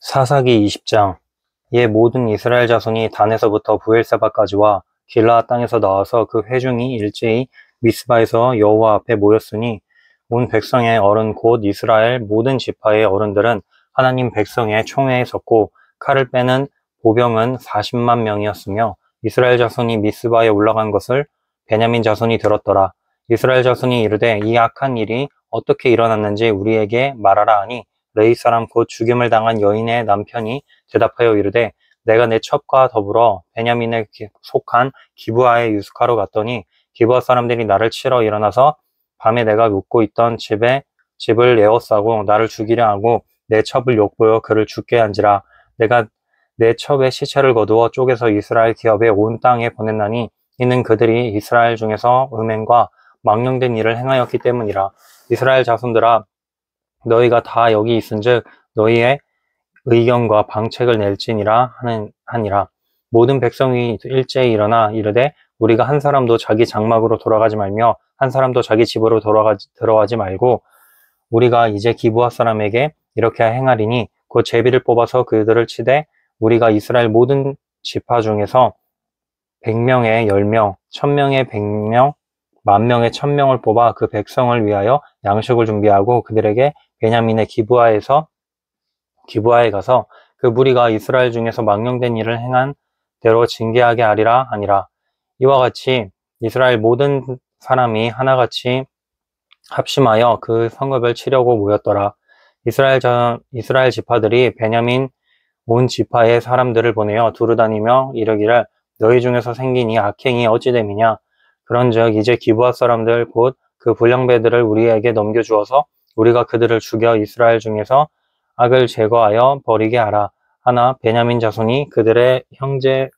사사기 20장. 이에 모든 이스라엘 자손이 단에서부터 브엘세바까지와 길라앗 땅에서 나와서 그 회중이 일제히 미스바에서 여호와 앞에 모였으니 온 백성의 어른 곧 이스라엘 모든 지파의 어른들은 하나님 백성의 총회에 섰고 칼을 빼는 보병은 40만 명이었으며 이스라엘 자손이 미스바에 올라간 것을 베냐민 자손이 들었더라. 이스라엘 자손이 이르되 이 악한 일이 어떻게 일어났는지 우리에게 말하라 하니 레위 사람 곧 죽임을 당한 여인의 남편이 대답하여 이르되 내가 내 첩과 더불어 베냐민에 속한 기브아에 유숙하러 갔더니 기브아 사람들이 나를 치러 일어나서 밤에 내가 묵고 있던 집을 에워싸고 나를 죽이려 하고 내 첩을 욕보여 그를 죽게 한지라. 내가 내 첩의 시체를 거두어 쪼개서 이스라엘 기업의 온 땅에 보냈나니 이는 그들이 이스라엘 중에서 음행과 망령된 일을 행하였기 때문이라. 이스라엘 자손들아, 너희가 다 여기 있은즉 너희의 의견과 방책을 낼지니라 하니라. 모든 백성이 일제히 일어나 이르되 우리가 한 사람도 자기 장막으로 돌아가지 말며 한 사람도 자기 집으로 들어가지 말고 우리가 이제 기브아 사람에게 이렇게 행하리니 곧 제비를 뽑아서 그들을 치되 우리가 이스라엘 모든 지파 중에서 100명에 10명, 1000명에 100명, 10,000명에 1000명을 뽑아 그 백성을 위하여 양식을 준비하고 그들에게 베냐민의 기브아에 가서 그 무리가 이스라엘 중에서 망령된 일을 행한 대로 징계하게 하리라 하니라. 이와 같이 이스라엘 모든 사람이 하나같이 합심하여 그 성읍을 치려고 모였더라. 이스라엘 지파들이 베냐민 온 지파의 사람들을 보내어 두루다니며 이르기를 너희 중에서 생긴 이 악행이 어찌 됨이냐. 그런즉 이제 기브아 사람들 곧 그 불량배들을 우리에게 넘겨주어서 우리가 그들을 죽여 이스라엘 중에서 악을 제거하여 버리게 하라. 하나 베냐민 자손이 그들의 형제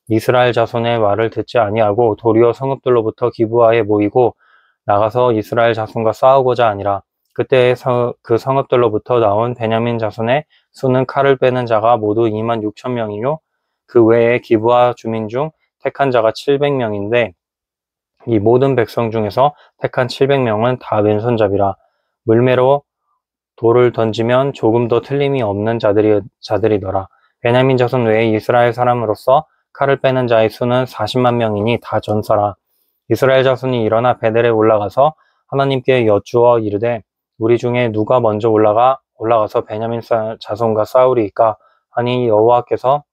이스라엘 자손의 말을 듣지 아니하고 도리어 성읍들로부터 기브아에 모이고 나가서 이스라엘 자손과 싸우고자 하니라. 그때 그 성읍들로부터 나온 베냐민 자손의 수는 칼을 빼는 자가 모두 26,000명이요 그 외에 기브아 주민 중 택한 자가 700명인데 이 모든 백성 중에서 택한 700명은 다 왼손잡이라. 물매로 돌을 던지면 조금도 틀림이 없는 자들이더라. 베냐민 자손 외에 이스라엘 사람으로서 칼을 빼는 자의 수는 40만 명이니 다 전사라. 이스라엘 자손이 일어나 베델에 올라가서 하나님께 여쭈어 이르되 우리 중에 누가 먼저 올라가서 베냐민 자손과 싸우리이까 하니 여호와께서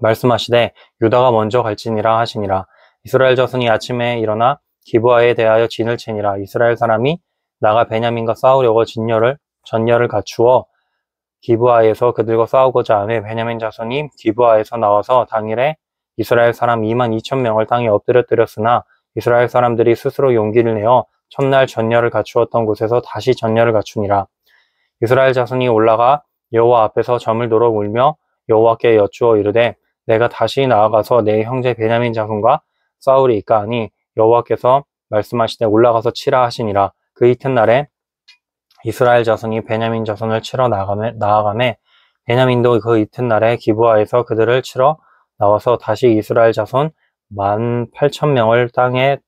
말씀하시되 유다가 먼저 갈지니라 하시니라. 이스라엘 자손이 아침에 일어나 기브아에 대하여 진을 치니라. 이스라엘 사람이 나가 베냐민과 싸우려고 전열을 갖추어 기브아에서 그들과 싸우고자 하매 베냐민 자손이 기브아에서 나와서 당일에 이스라엘 사람 22,000명을 땅에 엎드려뜨렸으나 이스라엘 사람들이 스스로 용기를 내어 첫날 전열을 갖추었던 곳에서 다시 전열을 갖추니라. 이스라엘 자손이 올라가 여호와 앞에서 점을 도러 울며 여호와께 여쭈어 이르되 내가 다시 나아가서 내 형제 베냐민 자손과 싸우리이까 하니 여호와께서 말씀하시되 올라가서 치라 하시니라. 그 이튿날에 이스라엘 자손이 베냐민 자손을 치러 나아가매 베냐민도 그 이튿날에 기브아에서 그들을 치러 나와서 다시 이스라엘 자손 18,000명을 땅에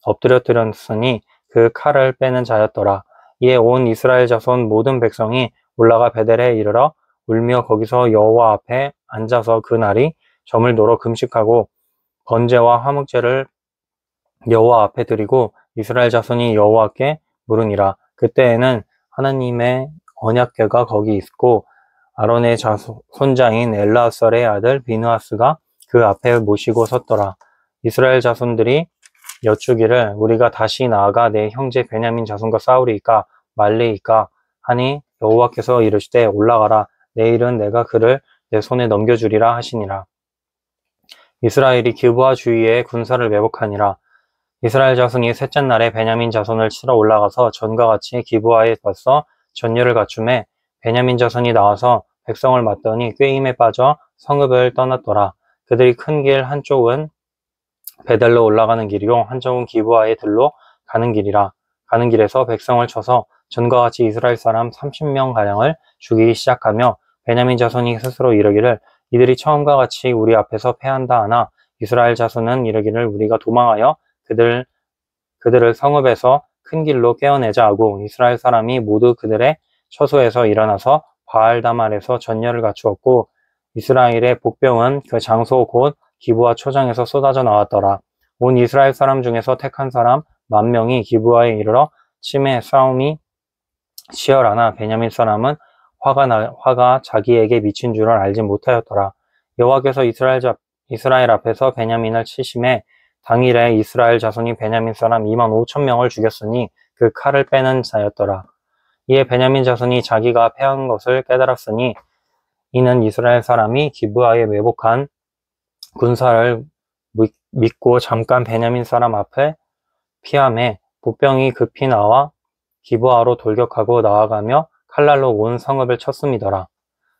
엎드려뜨렸으니 그 칼을 빼는 자였더라. 이에 온 이스라엘 자손 모든 백성이 올라가 베델에 이르러 울며 거기서 여호와 앞에 앉아서 그 날이 점을 도러 금식하고 번제와 화목제를 여호와 앞에 드리고 이스라엘 자손이 여호와께 물으니라. 그때에는 하나님의 언약궤가 거기 있고 아론의 손자인 엘라살의 아들 비느하스가 그 앞에 모시고 섰더라. 이스라엘 자손들이 여쭈기를 우리가 다시 나아가 내 형제 베냐민 자손과 싸우리이까 말리이까 하니 여호와께서 이르시되 올라가라. 내일은 내가 그를 내 손에 넘겨주리라 하시니라. 이스라엘이 기브아 주위에 군사를 매복하니라. 이스라엘 자손이 셋째 날에 베냐민 자손을 치러 올라가서 전과 같이 기브아에 와서 전열을 갖추매 베냐민 자손이 나와서 백성을 맞더니 꾀임에 빠져 성읍을 떠났더라. 그들이 큰 길 한쪽은 베델로 올라가는 길이요 한쪽은 기브아의 들로 가는 길이라. 가는 길에서 백성을 쳐서 전과 같이 이스라엘 사람 30명 가량을 죽이기 시작하며 베냐민 자손이 스스로 이르기를 이들이 처음과 같이 우리 앞에서 패한다 하나 이스라엘 자손은 이르기를 우리가 도망하여 그들을 성읍에서 큰 길로 깨어내자 하고 이스라엘 사람이 모두 그들의 처소에서 일어나서 바알다말에서 전열을 갖추었고 이스라엘의 복병은 그 장소 곧 기브아 초장에서 쏟아져 나왔더라. 온 이스라엘 사람 중에서 택한 사람 10,000명이 기브아에 이르러 치매 싸움이 치열하나 베냐민 사람은 화가 자기에게 미친 줄을 알지 못하였더라. 여호와께서 이스라엘 앞에서 베냐민을 치심에 당일에 이스라엘 자손이 베냐민 사람 25,000명을 죽였으니 그 칼을 빼는 자였더라. 이에 베냐민 자손이 자기가 패한 것을 깨달았으니 이는 이스라엘 사람이 기브아에 매복한 군사를 믿고 잠깐 베냐민 사람 앞에 피함에 복병이 급히 나와 기브아로 돌격하고 나아가며 칼날로 온 성읍을 쳤음이더라.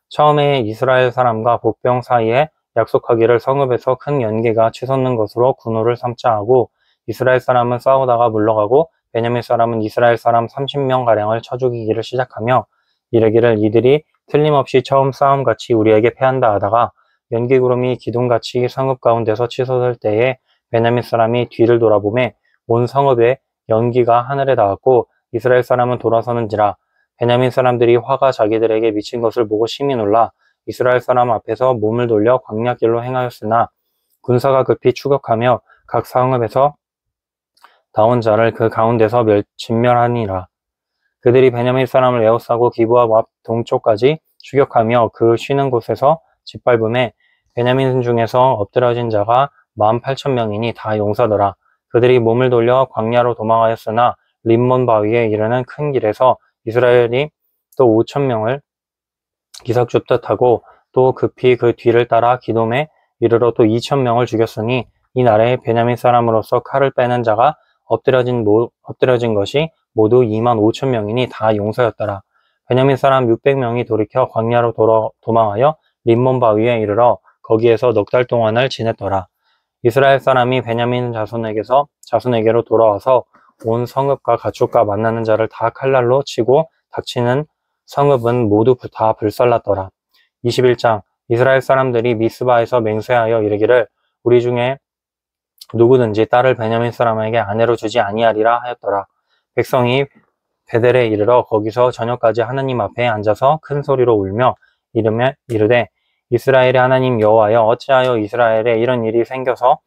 처음에 이스라엘 사람과 복병 사이에 약속하기를 성읍에서 큰 연기가 치솟는 것으로 군호를 삼자 하고 이스라엘 사람은 싸우다가 물러가고 베냐민 사람은 이스라엘 사람 30명가량을 쳐 죽이기를 시작하며 이르기를 이들이 틀림없이 처음 싸움같이 우리에게 패한다 하다가 연기구름이 기둥같이 성읍 가운데서 치솟을 때에 베냐민 사람이 뒤를 돌아보매 온 성읍에 연기가 하늘에 닿았고 이스라엘 사람은 돌아서는지라. 베냐민 사람들이 화가 자기들에게 미친 것을 보고 심히 놀라 이스라엘 사람 앞에서 몸을 돌려 광야길로 행하였으나 군사가 급히 추격하며 각 성읍에서 나온 자를 그 가운데서 진멸하니라. 그들이 베냐민 사람을 에워싸고 기브아 앞 동쪽까지 추격하며 그 쉬는 곳에서 짓밟음에 베냐민 중에서 엎드러진 자가 18,000명이니 다 용사더라. 그들이 몸을 돌려 광야로 도망하였으나 림몬 바위에 이르는 큰 길에서 이스라엘이 또 5,000명을 기삭줍듯 하고 또 급히 그 뒤를 따라 기돔에 이르러 또 2,000명을 죽였으니 이 날에 베냐민 사람으로서 칼을 빼는 자가 엎드려진 것이 모두 25,000명이니 다 용사였더라. 베냐민 사람 600명이 돌이켜 광야로 도망하여 림몬 바위에 이르러 거기에서 넉 달 동안을 지냈더라. 이스라엘 사람이 베냐민 자손에게로 돌아와서 온 성읍과 가축과 만나는 자를 다 칼날로 치고 닥치는 성읍은 모두 다 불살랐더라. 21장 이스라엘 사람들이 미스바에서 맹세하여 이르기를 우리 중에 누구든지 딸을 베냐민 사람에게 아내로 주지 아니하리라 하였더라. 백성이 베델에 이르러 거기서 저녁까지 하나님 앞에 앉아서 큰 소리로 울며 이르되 이스라엘의 하나님 여호와여 어찌하여 이스라엘에 이런 일이 생겨서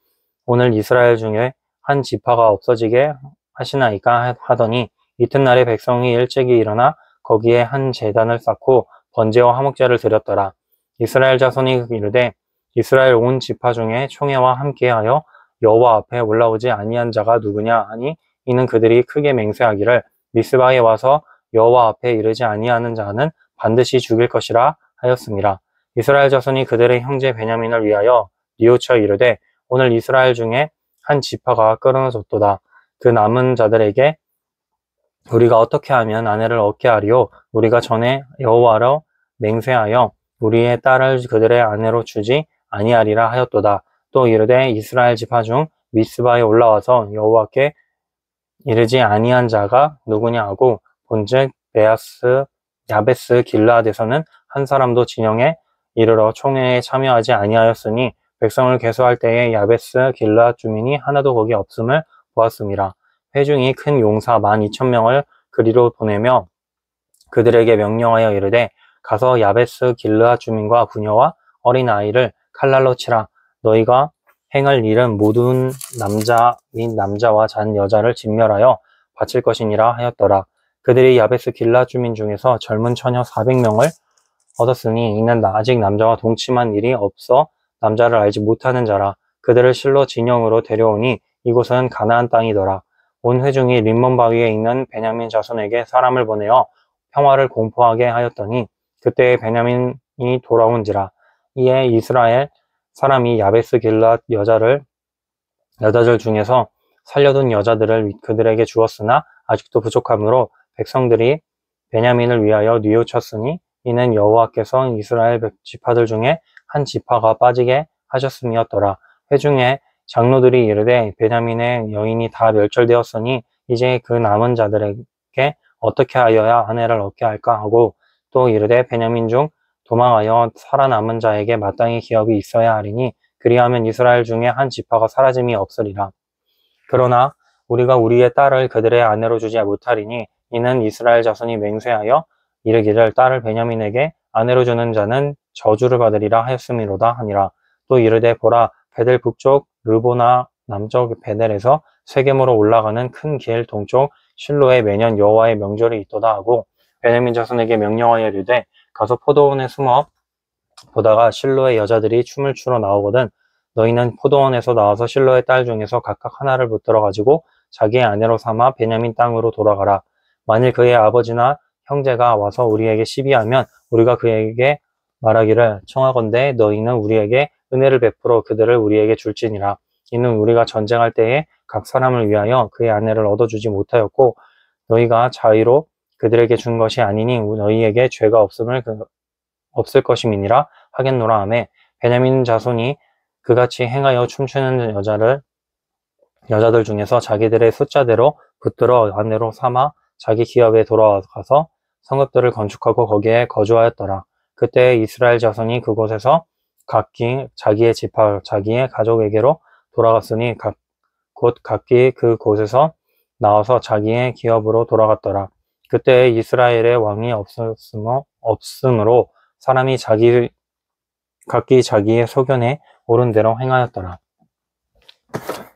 오늘 이스라엘 중에 한 지파가 없어지게 하시나이까 하더니 이튿날에 백성이 일찍이 일어나 거기에 한 제단을 쌓고 번제와 화목제를 드렸더라. 이스라엘 자손이 이르되 이스라엘 온 지파 중에 총회와 함께하여 여호와 앞에 올라오지 아니한 자가 누구냐 하니 이는 그들이 크게 맹세하기를 미스바에 와서 여호와 앞에 이르지 아니하는 자는 반드시 죽일 것이라 하였습니다. 이스라엘 자손이 그들의 형제 베냐민을 위하여 뉘우쳐 이르되 오늘 이스라엘 중에 한 지파가 끊어졌도다. 그 남은 자들에게 우리가 어떻게 하면 아내를 얻게 하리요? 우리가 전에 여호와로 맹세하여 우리의 딸을 그들의 아내로 주지 아니하리라 하였도다. 또 이르되 이스라엘 지파 중 미스바에 올라와서 여호와께 이르지 아니한 자가 누구냐 하고 본즉 야베스 길라앗에서는 한 사람도 진영에 이르러 총회에 참여하지 아니하였으니 백성을 계수할 때에 야베스 길라앗 주민이 하나도 거기 없음을 보았음이라. 회중이 큰 용사 12,000명을 그리로 보내며 그들에게 명령하여 이르되 가서 야베스 길르앗 주민과 부녀와 어린 아이를 칼날로 치라. 너희가 행할 일은 모든 남자 및 남자와 잔 여자를 진멸하여 바칠 것이니라 하였더라. 그들이 야베스 길르앗 주민 중에서 젊은 처녀 400명을 얻었으니 이는 아직 남자와 동침한 일이 없어 남자를 알지 못하는 자라. 그들을 실로 진영으로 데려오니 이곳은 가나안 땅이더라. 온 회중이 림몬 바위에 있는 베냐민 자손에게 사람을 보내어 평화를 공포하게 하였더니 그때 베냐민이 돌아온지라. 이에 이스라엘 사람이 야베스 길르앗 여자들 중에서 살려둔 여자들을 그들에게 주었으나 아직도 부족하므로 백성들이 베냐민을 위하여 뉘우쳤으니 이는 여호와께서 이스라엘 지파들 중에 한 지파가 빠지게 하셨음이었더라. 회중에 장로들이 이르되 베냐민의 여인이 다 멸절되었으니 이제 그 남은 자들에게 어떻게 하여야 아내를 얻게 할까 하고 또 이르되 베냐민 중 도망하여 살아남은 자에게 마땅히 기업이 있어야 하리니 그리하면 이스라엘 중에 한 지파가 사라짐이 없으리라. 그러나 우리가 우리의 딸을 그들의 아내로 주지 못하리니 이는 이스라엘 자손이 맹세하여 이르기를 딸을 베냐민에게 아내로 주는 자는 저주를 받으리라 하였음이로다 하니라. 또 이르되 보라 베델 북쪽 르보나 남쪽 베델에서 세겜으로 올라가는 큰 길 동쪽 실로에 매년 여호와의 명절이 있도다 하고 베냐민 자손에게 명령하여 이르되 가서 포도원에 숨어 보다가 실로의 여자들이 춤을 추러 나오거든 너희는 포도원에서 나와서 실로의 딸 중에서 각각 하나를 붙들어 가지고 자기의 아내로 삼아 베냐민 땅으로 돌아가라. 만일 그의 아버지나 형제가 와서 우리에게 시비하면 우리가 그에게 말하기를 청하건대 너희는 우리에게 은혜를 베풀어 그들을 우리에게 줄지니라. 이는 우리가 전쟁할 때에 각 사람을 위하여 그의 아내를 얻어주지 못하였고 너희가 자의로 그들에게 준 것이 아니니 너희에게 죄가 없을 것임이니라 하겠노라 하매 베냐민 자손이 그같이 행하여 춤추는 여자들 중에서 자기들의 숫자대로 붙들어 아내로 삼아 자기 기업에 돌아가서 성읍들을 건축하고 거기에 거주하였더라. 그때 이스라엘 자손이 그곳에서 각기 자기의 지파 자기의 가족에게로 돌아갔으니 곧 각기 그곳에서 나와서 자기의 기업으로 돌아갔더라. 그때 이스라엘의 왕이 없으므로 사람이 각기 자기의 소견에 옳은 대로 행하였더라.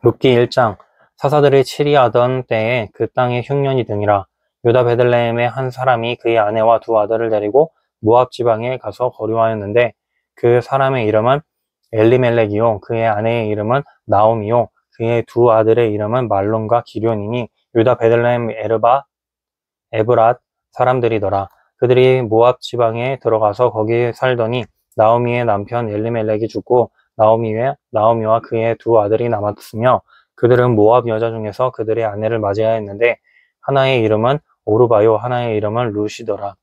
룻기 1장 사사들이 치리하던 때에 그 땅에 흉년이 드니라. 유다 베들레헴의 한 사람이 그의 아내와 두 아들을 데리고 모압 지방에 가서 거류하였는데 그 사람의 이름은 엘리멜렉이요 그의 아내의 이름은 나옴이요 그의 두 아들의 이름은 말론과 기련이니 유다 베들레헴 에브랏 사람들이더라. 그들이 모압 지방에 들어가서 거기 살더니 나오미의 남편 엘리멜렉이 죽고 나오미와 그의 두 아들이 남았으며 그들은 모압 여자 중에서 그들의 아내를 맞이하였는데 하나의 이름은 오르바요 하나의 이름은 룻이더라.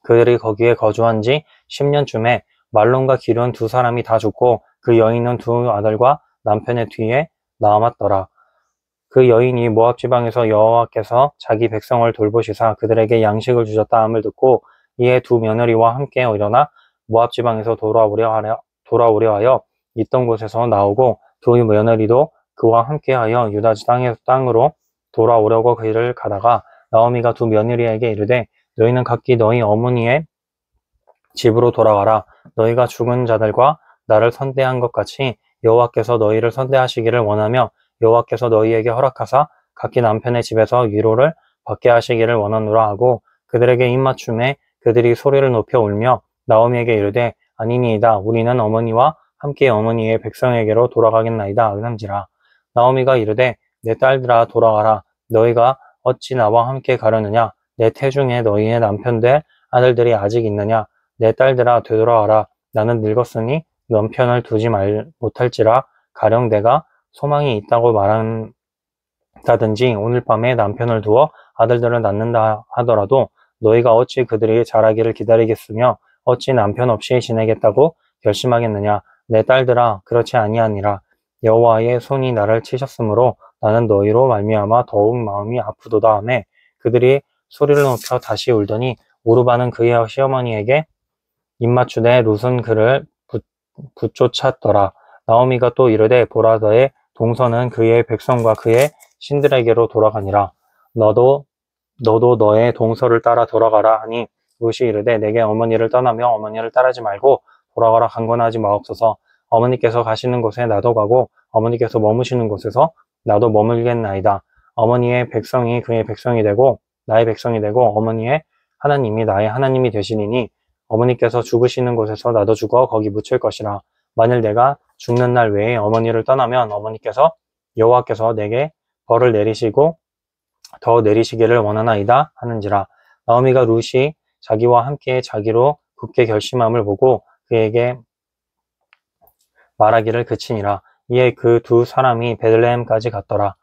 그들이 거기에 거주한 지 10년쯤에 말론과 기련 두 사람이 다 죽고 그 여인은 두 아들과 남편의 뒤에 남았더라. 그 여인이 모압 지방에서 여호와께서 자기 백성을 돌보시사 그들에게 양식을 주셨다 함을 듣고 이에 두 며느리와 함께 일어나 모압 지방에서 돌아오려 하여 있던 곳에서 나오고 두 며느리도 그와 함께하여 유다 땅으로 돌아오려고 길을 가다가 나오미가 두 며느리에게 이르되 너희는 각기 너희 어머니의 집으로 돌아가라. 너희가 죽은 자들과 나를 선대한 것 같이 여호와께서 너희를 선대하시기를 원하며 여호와께서 너희에게 허락하사 각기 남편의 집에서 위로를 받게 하시기를 원하노라 하고 그들에게 입맞춤에 그들이 소리를 높여 울며 나오미에게 이르되 아니니이다. 우리는 어머니와 함께 어머니의 백성에게로 돌아가겠나이다 하는지라. 나오미가 이르되 내 딸들아 돌아가라. 너희가 어찌 나와 함께 가려느냐. 내 태중에 너희의 남편들 아들들이 아직 있느냐. 내 딸들아 되돌아와라. 나는 늙었으니 남편을 두지 못할지라. 가령 내가 소망이 있다고 말한다든지 오늘 밤에 남편을 두어 아들들을 낳는다 하더라도 너희가 어찌 그들이 자라기를 기다리겠으며 어찌 남편 없이 지내겠다고 결심하겠느냐. 내 딸들아 그렇지 아니하니라. 여호와의 손이 나를 치셨으므로 나는 너희로 말미암아 더욱 마음이 아프도다 하매 그들이 소리를 높여 다시 울더니 오르바는 그의 시어머니에게 입맞추되 룻은 그를 붙쫓았더라. 나오미가 또 이르되 보라 너의 동서는 그의 백성과 그의 신들에게로 돌아가니라. 너도 너의 동서를 따라 돌아가라 하니 룻이 이르되 내게 어머니를 떠나며 어머니를 따르지 말고 돌아가라 강권하지 마옵소서. 어머니께서 가시는 곳에 나도 가고 어머니께서 머무시는 곳에서 나도 머물겠나이다. 어머니의 백성이 그의 백성이 되고 나의 백성이 되고 어머니의 하나님이 나의 하나님이 되시니니 어머니께서 죽으시는 곳에서 나도 죽어 거기 묻힐 것이라. 만일 내가 죽는 날 외에 어머니를 떠나면 어머니께서 여호와께서 내게 벌을 내리시고 더 내리시기를 원하나이다 하는지라. 나오미가 룻이 자기와 함께 자기로 굳게 결심함을 보고 그에게 말하기를 그치니라. 이에 그 두 사람이 베들레헴까지 갔더라.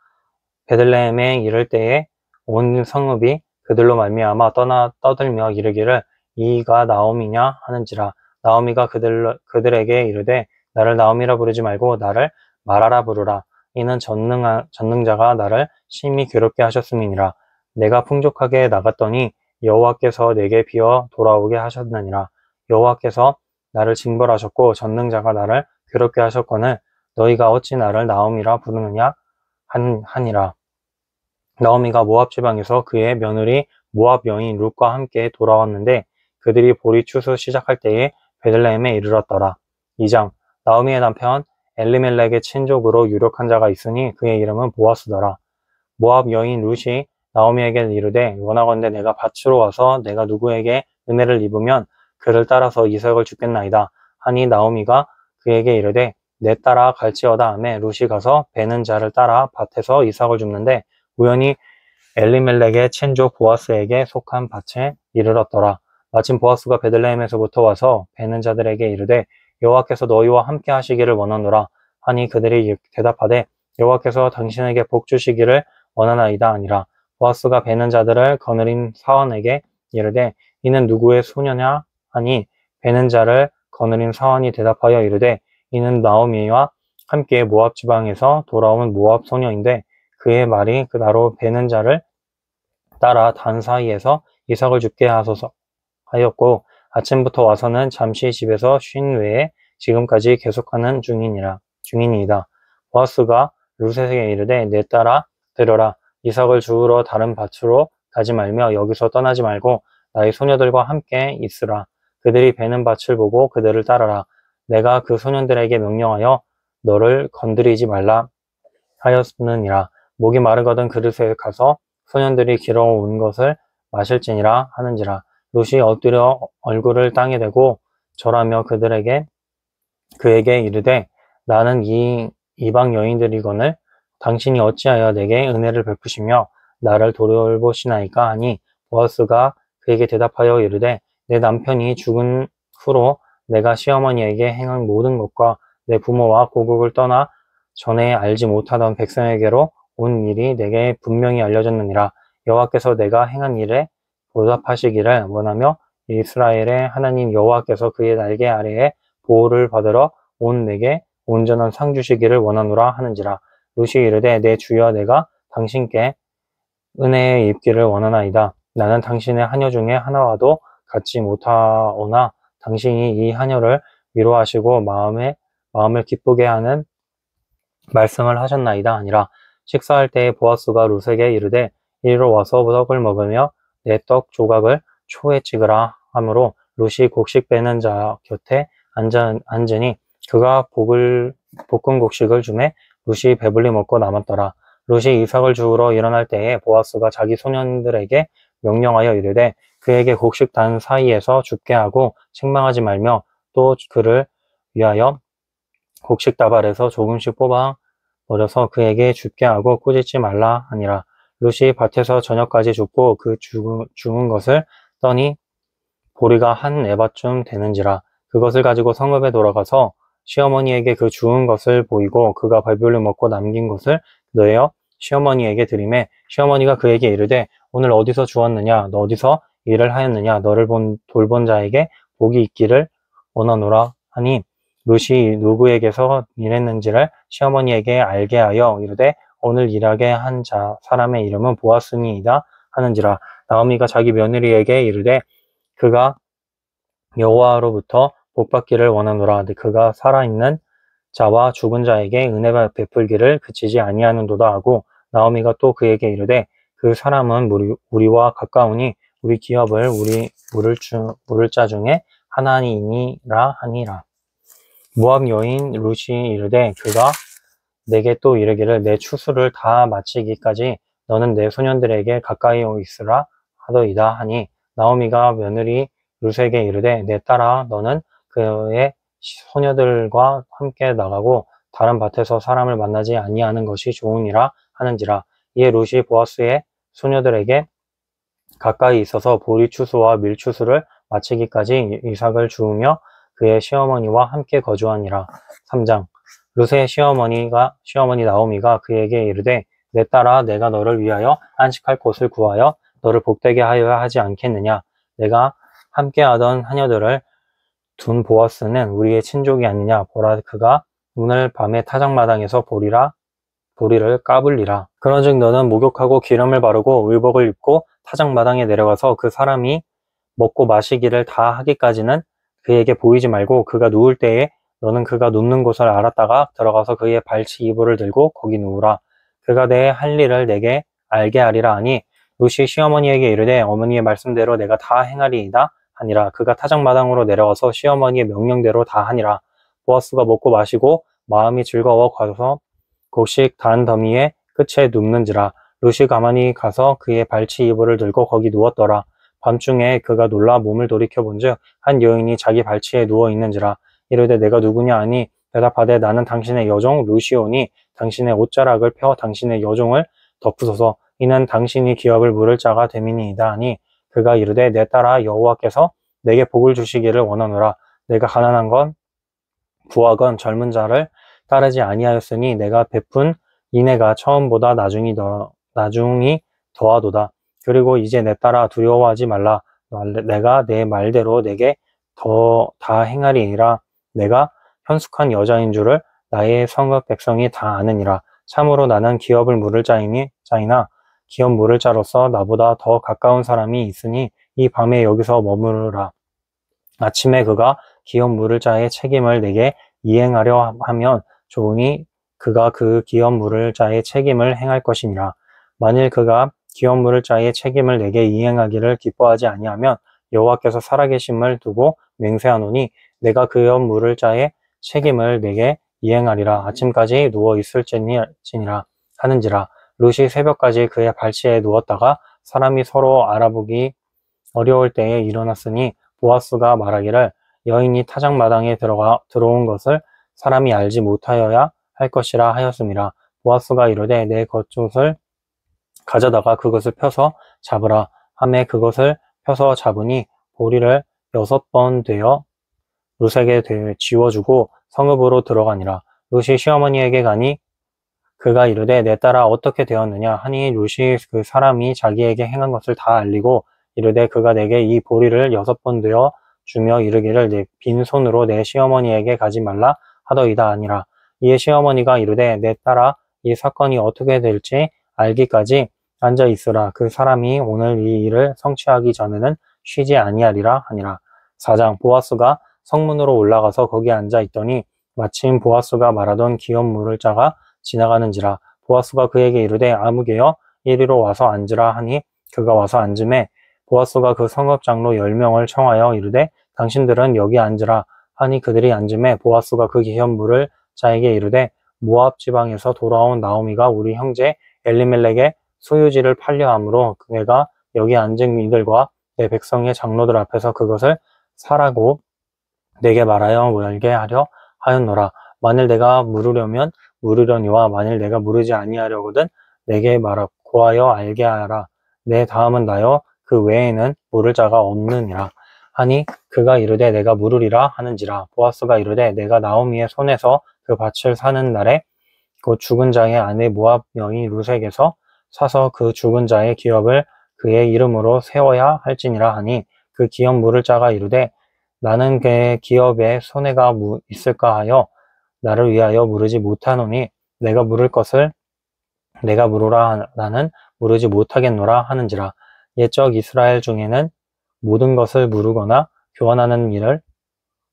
베들레헴에 이를 때에 온 성읍이 그들로 말미암아 떠들며 이르기를 이가 나오미냐 하는지라. 나오미가 그들에게 이르되 나를 나오미라 부르지 말고 나를 마라라 부르라. 이는 전능자가 나를 심히 괴롭게 하셨음이니라. 내가 풍족하게 나갔더니 여호와께서 내게 비어 돌아오게 하셨느니라. 여호와께서 나를 징벌하셨고 전능자가 나를 괴롭게 하셨거늘 너희가 어찌 나를 나오미라 부르느냐 하니라. 나오미가 모압 지방에서 그의 며느리 모압 여인 룻과 함께 돌아왔는데 그들이 보리 추수 시작할 때에 베들레헴에 이르렀더라. 2장. 나오미의 남편 엘리멜렉의 친족으로 유력한 자가 있으니 그의 이름은 보아스더라. 모압 여인 룻이 나오미에게 이르되 원하건대 내가 밭으로 와서 내가 누구에게 은혜를 입으면 그를 따라서 이삭을 주겠나이다 하니 나오미가 그에게 이르되 내 따라 갈지어다 하매 룻이 가서 베는 자를 따라 밭에서 이삭을 줍는데 우연히 엘리멜렉의 친족 보아스에게 속한 밭에 이르렀더라. 마침 보아스가 베들레헴에서부터 와서 베는 자들에게 이르되 여호와께서 너희와 함께 하시기를 원하노라 하니 그들이 대답하되 여호와께서 당신에게 복 주시기를 원하나이다 아니라. 보아스가 베는 자들을 거느린 사원에게 이르되 이는 누구의 소녀냐 하니 베는 자를 거느린 사원이 대답하여 이르되 이는 나오미와 함께 모압 지방에서 돌아온 모압 소녀인데 그의 말이 나로 베는 자를 따라 단 사이에서 이삭을 죽게 하소서 하였고 아침부터 와서는 잠시 집에서 쉰 외에 지금까지 계속하는 중이니이다. 보아스가 룻에게 이르되 내 따라 들으라. 이삭을 주우러 다른 밭으로 가지 말며 여기서 떠나지 말고 나의 소녀들과 함께 있으라. 그들이 베는 밭을 보고 그들을 따르라. 내가 그 소년들에게 명령하여 너를 건드리지 말라 하였느니라. 목이 마르거든 그릇에 가서 소년들이 길어온 것을 마실지니라 하는지라. 룻이 엎드려 얼굴을 땅에 대고 절하며 그에게 이르되 나는 이 이방 여인들이거늘 당신이 어찌하여 내게 은혜를 베푸시며 나를 돌보시나이까 하니 보아스가 그에게 대답하여 이르되 내 남편이 죽은 후로 내가 시어머니에게 행한 모든 것과 내 부모와 고국을 떠나 전에 알지 못하던 백성에게로 온 일이 내게 분명히 알려졌느니라. 여호와께서 내가 행한 일에 보답하시기를 원하며 이스라엘의 하나님 여호와께서 그의 날개 아래에 보호를 받으러 온 내게 온전한 상 주시기를 원하노라 하는지라. 룻이 이르되 내 주여 내가 당신께 은혜에 입기를 원하나이다. 나는 당신의 하녀 중에 하나와도 같지 못하오나 당신이 이 하녀를 위로하시고 마음을 기쁘게 하는 말씀을 하셨나이다 하니라. 식사할 때에 보아스가 룻에게 이르되 이리로 와서 떡을 먹으며 내 떡 조각을 초에 찍으라 하므로 룻이 곡식 빼는 자 곁에 앉으니 그가 볶은 곡식을 주매 룻이 배불리 먹고 남았더라. 룻이 이삭을 주우러 일어날 때에 보아스가 자기 소년들에게 명령하여 이르되 그에게 곡식 단 사이에서 죽게 하고 책망하지 말며 또 그를 위하여 곡식 다발에서 조금씩 뽑아 버려서 그에게 죽게 하고 꾸짖지 말라 하니라. 룻이 밭에서 저녁까지 줍고 그 죽은 것을 떠니 보리가 한 에바쯤 되는지라. 그것을 가지고 성읍에 돌아가서 시어머니에게 그 주운 것을 보이고 그가 배불리 먹고 남긴 것을 넣어 시어머니에게 드리매 시어머니가 그에게 이르되 오늘 어디서 주었느냐 너 어디서 일을 하였느냐 너를 돌본 자에게 복이 있기를 원하노라 하니 룻이 누구에게서 일했는지를 시어머니에게 알게 하여 이르되 오늘 일하게 한 사람의 이름은 보아스니이다 하는지라. 나오미가 자기 며느리에게 이르되 그가 여호와로부터 복받기를 원하노라. 그가 살아있는 자와 죽은 자에게 은혜가 베풀기를 그치지 아니하는도다 하고 나오미가 또 그에게 이르되 그 사람은 우리와 가까우니 우리 기업을 물을 자 중에 하나니니라 하니라. 모압 여인 룻이 이르되 그가 내게 또 이르기를 내 추수를 다 마치기까지 너는 내 소년들에게 가까이 있으라 하더이다 하니 나오미가 며느리 룻에게 이르되 내 딸아 너는 그의 소녀들과 함께 나가고 다른 밭에서 사람을 만나지 아니하는 것이 좋으니라 하는지라. 이에 룻이 보아스의 소녀들에게 가까이 있어서 보리 추수와 밀 추수를 마치기까지 이삭을 주우며 그의 시어머니와 함께 거주하니라. 3장. 룻의 시어머니 나오미가 그에게 이르되 내 딸아 내가 너를 위하여 안식할 곳을 구하여 너를 복되게 하여야 하지 않겠느냐. 내가 함께하던 하녀들을 둔 보아스는 우리의 친족이 아니냐. 보라 그가 오늘 밤에 타작마당에서 보리를 까불리라. 그런즉 너는 목욕하고 기름을 바르고 의복을 입고 타작마당에 내려가서 그 사람이 먹고 마시기를 다 하기까지는 그에게 보이지 말고 그가 누울 때에 너는 그가 눕는 곳을 알았다가 들어가서 그의 발치 이불을 들고 거기 누우라. 그가 내 할 일을 내게 알게 하리라 하니 룻이 시어머니에게 이르되 어머니의 말씀대로 내가 다 행하리이다 하니라. 그가 타작마당으로 내려가서 시어머니의 명령대로 다 하니라. 보아스가 먹고 마시고 마음이 즐거워 가서 곡식 단 더미의 끝에 눕는지라. 룻이 가만히 가서 그의 발치 이불을 들고 거기 누웠더라. 밤중에 그가 놀라 몸을 돌이켜 본즉 한 여인이 자기 발치에 누워 있는지라. 이르되 내가 누구냐 하니 대답하되 나는 당신의 여종 룻이오니 당신의 옷자락을 펴 당신의 여종을 덮으소서. 이는 당신이 기업을 물을 자가 됨이니이다 하니 그가 이르되 내 딸아 여호와께서 내게 복을 주시기를 원하노라. 내가 가난한 건 부하건 젊은 자를 따르지 아니하였으니 내가 베푼 인애가 처음보다 나중이 더하도다. 그리고 이제 내 딸아 두려워하지 말라. 내가 내 말대로 내게 다 행하리니라. 내가 현숙한 여자인 줄을 나의 성읍 백성이 다 아느니라. 참으로 나는 기업을 물을 자이나 기업 물을 자로서 나보다 더 가까운 사람이 있으니 이 밤에 여기서 머무르라. 아침에 그가 기업 물을 자의 책임을 내게 이행하려 하면 좋으니 그가 그 기업 물을 자의 책임을 행할 것이니라. 만일 그가 기업 물을 자의 책임을 내게 이행하기를 기뻐하지 아니하면 여호와께서 살아계심을 두고 맹세하노니 내가 기업 물을 자의 책임을 내게 이행하리라. 아침까지 누워 있을지니라 하는지라. 룻이 새벽까지 그의 발치에 누웠다가 사람이 서로 알아보기 어려울 때에 일어났으니 보아스가 말하기를 여인이 타작마당에 들어온 것을 사람이 알지 못하여야 할 것이라 하였음이라. 보아스가 이르되 내 겉옷을 가져다가 그것을 펴서 잡으라 하매 그것을 펴서 잡으니 보리를 6번 되어 룻에게 지워주고 성읍으로 들어가니라. 룻이 시어머니에게 가니 그가 이르되 내 딸아 어떻게 되었느냐 하니 룻이 그 사람이 자기에게 행한 것을 다 알리고 이르되 그가 내게 이 보리를 6번 되어 주며 이르기를 내 빈손으로 내 시어머니에게 가지 말라 하더이다 아니라. 이에 시어머니가 이르되 내 딸아 이 사건이 어떻게 될지 알기까지 앉아 있으라. 그 사람이 오늘 이 일을 성취하기 전에는 쉬지 아니하리라 하니라. 4장 보아스가 성문으로 올라가서 거기 앉아 있더니 마침 보아스가 말하던 기업 물을 자가 지나가는지라. 보아스가 그에게 이르되 아무개여 이리로 와서 앉으라 하니 그가 와서 앉음에 보아스가 그 성읍 장로 10명을 청하여 이르되 당신들은 여기 앉으라 하니 그들이 앉음에 보아스가 그 기업 물을 자에게 이르되 모압 지방에서 돌아온 나오미가 우리 형제 엘리멜렉의 소유지를 팔려 함으로 내가 여기 앉은 이들과 내 백성의 장로들 앞에서 그것을 사라고 내게 말하여 알게 하려 하였노라. 만일 내가 물으려면 물으려니와 만일 내가 물으지 아니하려거든 내게 고하여 알게 하라. 내 다음은 나여 그 외에는 물을 자가 없느니라 하니 그가 이르되 내가 물으리라 하는지라. 보아스가 이르되 내가 나오미의 손에서 그 밭을 사는 날에 그 죽은 자의 아내 모압 여인 룻에게서 사서 그 죽은 자의 기업을 그의 이름으로 세워야 할지니라 하니 그 기업 물을 자가 이르되 나는 그의 기업에 손해가 있을까 하여 나를 위하여 물으지 못하노니 내가 물을 것을 내가 물으라 나는 물으지 못하겠노라 하는지라. 옛적 이스라엘 중에는 모든 것을 물으거나 교환하는 일을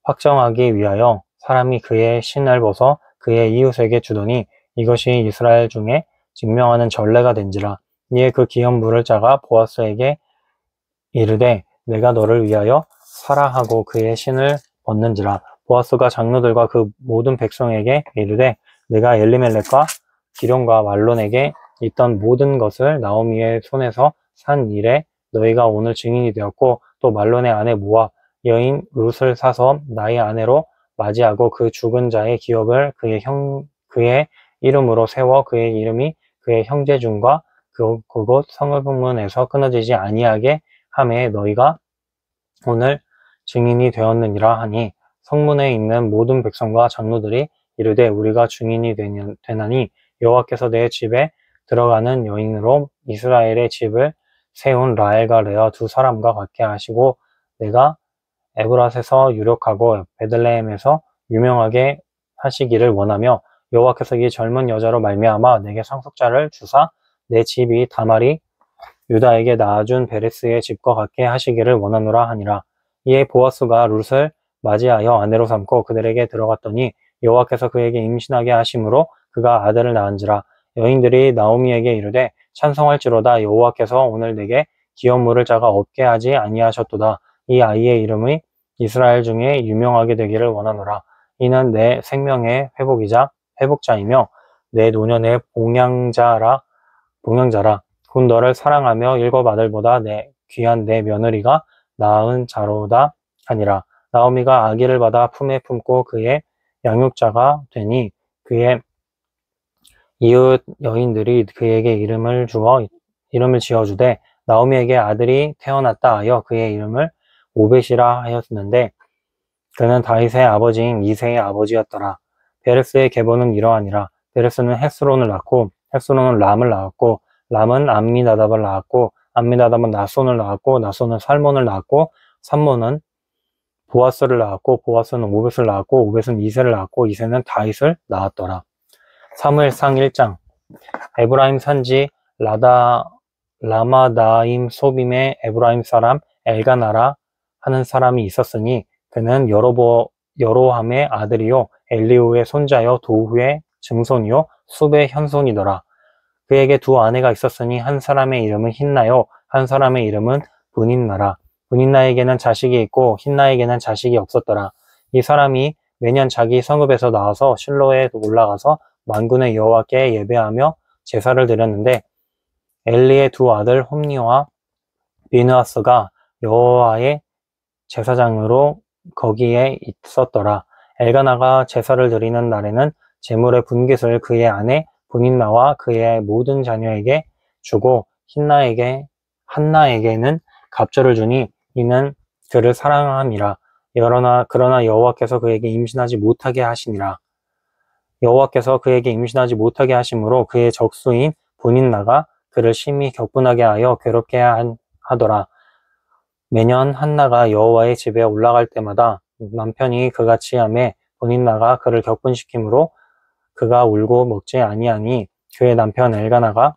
확정하기 위하여 사람이 그의 신을 벗어 그의 이웃에게 주더니 이것이 이스라엘 중에 증명하는 전례가 된지라. 이에 그 기업 물을 자가 보아스에게 이르되 내가 너를 위하여 사라 하고 그의 신을 벗는지라. 보아스가 장로들과 그 모든 백성에게 이르되 내가 엘리멜렉과 기런과 말론에게 있던 모든 것을 나오미의 손에서 산 일에 너희가 오늘 증인이 되었고 또 말론의 아내 모압 여인 룻을 사서 나의 아내로 맞이하고 그 죽은 자의 기업을 그의 이름으로 세워 그의 이름이 그의 형제 중과 그곳 성읍문에서 끊어지지 아니하게 하매 너희가 오늘 증인이 되었느니라 하니 성문에 있는 모든 백성과 장로들이 이르되 우리가 증인이 되나니 여호와께서 내 집에 들어가는 여인으로 이스라엘의 집을 세운 라헬과 레아 두 사람과 같게 하시고 내가 에브랏에서 유력하고 베들레헴에서 유명하게 하시기를 원하며 여호와께서 이 젊은 여자로 말미암아 내게 상속자를 주사 내 집이 다말이 유다에게 낳아준 베레스의 집과 같게 하시기를 원하노라 하니라. 이에 보아스가 룻을 맞이하여 아내로 삼고 그들에게 들어갔더니 여호와께서 그에게 임신하게 하심으로 그가 아들을 낳은지라. 여인들이 나오미에게 이르되 찬송할지로다. 여호와께서 오늘 내게 기업 물을 자가 없게 하지 아니하셨도다. 이 아이의 이름이 이스라엘 중에 유명하게 되기를 원하노라. 이는 내 생명의 회복자이며 내 노년의 봉양자라. 곧 너를 사랑하며 일곱 아들보다 귀한 내 며느리가 낳은 자로다 하니라. 나오미가 아기를 받아 품에 품고 그의 양육자가 되니 그의 이웃 여인들이 그에게 이름을 지어주되 나오미에게 아들이 태어났다 하여 그의 이름을 오벳이라 하였는데 그는 다윗의 아버지인 이새의 아버지였더라. 베레스의 계보는 이러하니라. 베레스는 헥스론을 낳고 헥스론은 람을 낳았고 람은 암미나답을 낳았고 암미나답은 나손을 낳았고 나손은 살몬을 낳았고 살몬은 보아스를 낳았고 보아스는 오벳을 낳았고 오벳은 이새를 낳았고 이새는 다윗을 낳았더라. 사무엘상 1장. 에브라임 산지 라마다임 소빔의 에브라임 사람 엘가나라 하는 사람이 있었으니 그는 여로함의 아들이요 엘리후의 손자요 도후의 증손이요 숲의 현손이더라. 그에게 두 아내가 있었으니 한 사람의 이름은 힌나요 한 사람의 이름은 분인나라. 분인나에게는 자식이 있고 힌나에게는 자식이 없었더라. 이 사람이 매년 자기 성읍에서 나와서 실로에 올라가서 만군의 여호와께 예배하며 제사를 드렸는데 엘리의 두 아들 홈니와 비느하스가 여호와의 제사장으로 거기에 있었더라. 엘가나가 제사를 드리는 날에는 제물의 분깃을 그의 아내 분인나와 그의 모든 자녀에게 주고 한나에게는 갑절을 주니 이는 그를 사랑함이라. 그러나 여호와께서 그에게 임신하지 못하게 하시니라. 여호와께서 그에게 임신하지 못하게 하심으로 그의 적수인 분인나가 그를 심히 격분하게 하여 괴롭게 하더라. 매년 한나가 여호와의 집에 올라갈 때마다 남편이 그같이 하매 분인나가 그를 격분시키므로 그가 울고 먹지 아니하니 그의 남편 엘가나가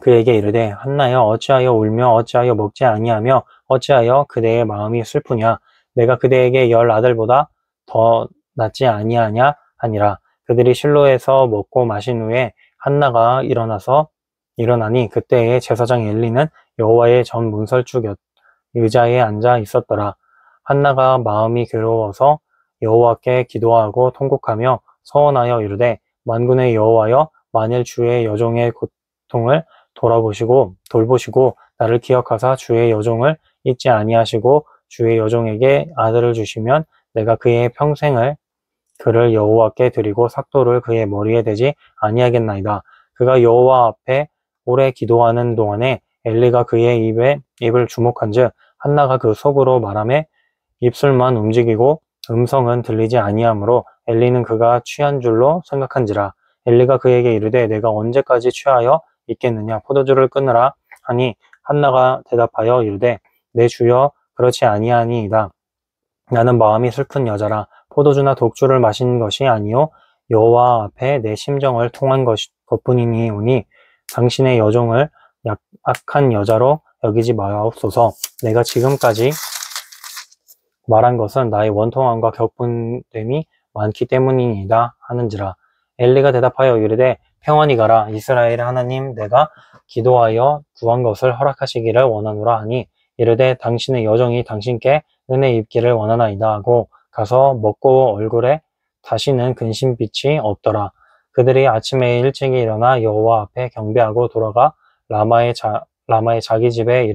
그에게 이르되 한나여 어찌하여 울며 어찌하여 먹지 아니하며 어찌하여 그대의 마음이 슬프냐. 내가 그대에게 10 아들보다 더 낫지 아니하냐 하니라. 그들이 실로에서 먹고 마신 후에 한나가 일어나니 그때에 제사장 엘리는 여호와의 전 문설주 의자에 앉아 있었더라. 한나가 마음이 괴로워서 여호와께 기도하고 통곡하며 서원하여 이르되 만군의 여호와여 만일 주의 여종의 고통을 돌보시고 나를 기억하사 주의 여종을 잊지 아니하시고 주의 여종에게 아들을 주시면 내가 그의 평생을 그를 여호와께 드리고 삭도를 그의 머리에 대지 아니하겠나이다. 그가 여호와 앞에 오래 기도하는 동안에 엘리가 그의 입을 주목한즉 한나가 그 속으로 말하매 입술만 움직이고 음성은 들리지 아니하므로 엘리는 그가 취한 줄로 생각한지라. 엘리가 그에게 이르되 내가 언제까지 취하여 있겠느냐. 포도주를 끊으라 하니 한나가 대답하여 이르되 내 주여 그렇지 아니하니이다. 나는 마음이 슬픈 여자라. 포도주나 독주를 마신 것이 아니요 여호와 앞에 내 심정을 통한 것뿐이니오니 당신의 여종을 악한 여자로 여기지 마옵소서. 내가 지금까지 말한 것은 나의 원통함과 격분됨이 많기 때문이니이다 하는지라. 엘리가 대답하여 이르되 평안히 가라. 이스라엘의 하나님 내가 기도하여 구한 것을 허락하시기를 원하노라 하니 이르되 당신의 여종이 당신께 은혜 입기를 원하나이다 하고 가서 먹고 얼굴에 다시는 근심빛이 없더라. 그들이 아침에 일찍이 일어나 여호와 앞에 경배하고 돌아가 라마의 자기 집에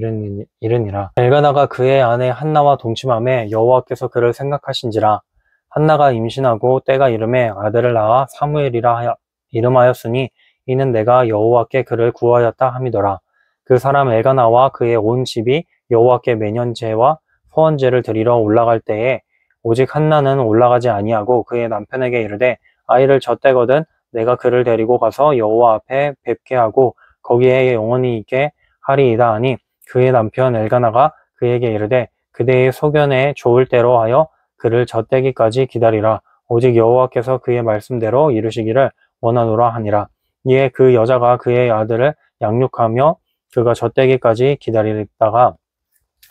이르니라. 엘가나가 그의 아내 한나와 동침하매 여호와께서 그를 생각하신지라. 한나가 임신하고 때가 이름에 아들을 낳아 사무엘이라 이름하였으니 이는 내가 여호와께 그를 구하였다 함이더라. 그 사람 엘가나와 그의 온 집이 여호와께 매년 제와 소원제를 드리러 올라갈 때에 오직 한나는 올라가지 아니하고 그의 남편에게 이르되 아이를 젖대거든 내가 그를 데리고 가서 여호와 앞에 뵙게 하고 거기에 영원히 있게 하리이다 하니 그의 남편 엘가나가 그에게 이르되 그대의 소견에 좋을 대로 하여 그를 젖대기까지 기다리라. 오직 여호와께서 그의 말씀대로 이루시기를 원하노라 하니라. 이에 그 여자가 그의 아들을 양육하며 그가 젖대기까지 기다리다가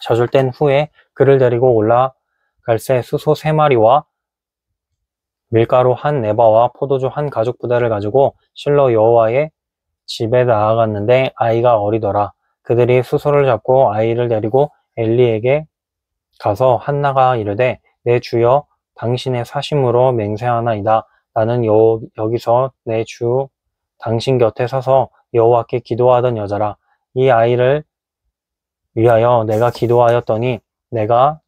젖을 뗀 후에 그를 데리고 올라갈새 수소 3마리와 밀가루 한 에바와 포도주 한 가죽 부대를 가지고 실로 여호와의 집에 나아갔는데 아이가 어리더라. 그들이 수소를 잡고 아이를 데리고 엘리에게 가서 한나가 이르되 내 주여 당신의 사심으로 맹세하나이다. 나는 여기서 내 주 당신 곁에 서서 여호와께 기도하던 여자라. 이 아이를 위하여 내가 기도하였더니 내가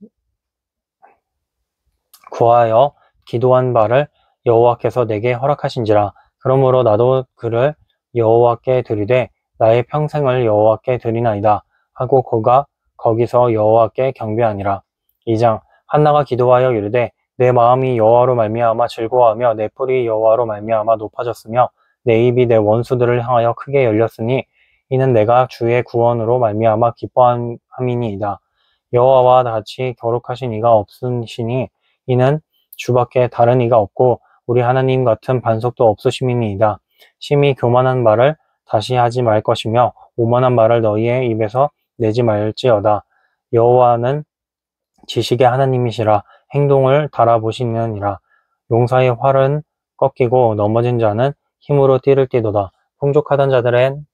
구하여 기도한 바를 여호와께서 내게 허락하신지라. 그러므로 나도 그를 여호와께 드리되 나의 평생을 여호와께 드리나이다 하고 그가 거기서 여호와께 경배하니라. 2장 한나가 기도하여 이르되 내 마음이 여호와로 말미암아 즐거워하며 내 뿔이 여호와로 말미암아 높아졌으며 내 입이 내 원수들을 향하여 크게 열렸으니 이는 내가 주의 구원으로 말미암아 기뻐함이니이다. 여호와와 같이 거룩하신 이가 없으시니 이는 주밖에 다른 이가 없고 우리 하나님 같은 반석도 없으심이니이다. 심히 교만한 말을 다시 하지 말 것이며 오만한 말을 너희의 입에서 내지 말지어다. 여호와는 지식의 하나님이시라. 행동을 달아보시느니라. 용사의 활은 꺾이고 넘어진 자는 힘으로 띠를 띠도다. 풍족하던 자들은